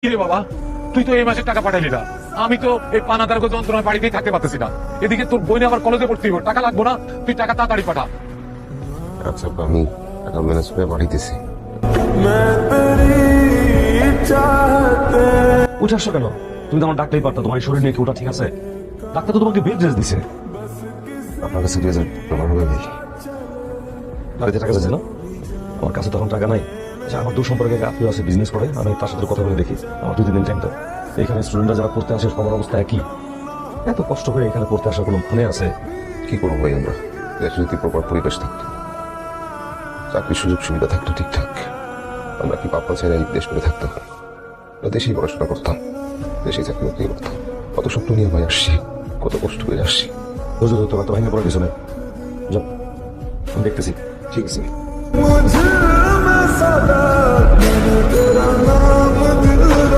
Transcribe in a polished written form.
কিরে বাবা, তুই তো এই মাসের টাকা পাঠাইলি না। আমি তো এই পানাদার যন্ত্রণায় বাড়িতেই থাকতে পারতেছি না। এদিকে তোর বইনে আবার কলেজে ভর্তি হইব, টাকা লাগবো না? তুই টাকা তাড়াতাড়ি পাঠা। আচ্ছা আমি টাকা ম্যানেজ করে পাঠাইতেছি। উঠে আসছো কেন? তুমি তো আমার ডাকতেই পারতো, তোমার এই শরীর নিয়ে কি ওটা ঠিক আছে? ডাক্তার তো তোমাকে বেড রেস্ট দিছে। আপনার কাছে 2000 টাকা হবে ভাই? বাড়িতে টাকা যাচ্ছে না? আমার কাছে তখন টাকা নাই। আচ্ছা, আমার দূর সম্পর্কে এক আত্মীয় আছে, বিজনেস করে, আমি তার সাথে কথা বলে দেখি। আমার 2-3 দিন টাইম তো। এখানে স্টুডেন্টরা যারা পড়তে আসে সবার অবস্থা একই। এত কষ্ট করে এখানে পড়তে আসার কোনো মানে আছে? কি করবো ভাই, আমরা দেশে যদি প্রপার পরিবেশ থাকতো, চাকরির সুযোগ সুবিধা থাকতো ঠিকঠাক, আমরা কি পাপ্পা ছেড়ে এই দেশ করে থাকতাম? আমরা দেশেই পড়াশোনা করতাম, দেশেই চাকরি বাকরি করতাম। কত স্বপ্ন নিয়ে ভাই আসছি, কত কষ্ট করে আসছি। ধৈর্য ধরতে পারতো, ভেঙে পড়ার কিছু নেই। যাও, আমি দেখতেছি। ঠিক আছে। मुझे में सदा मैंने तेरा नाम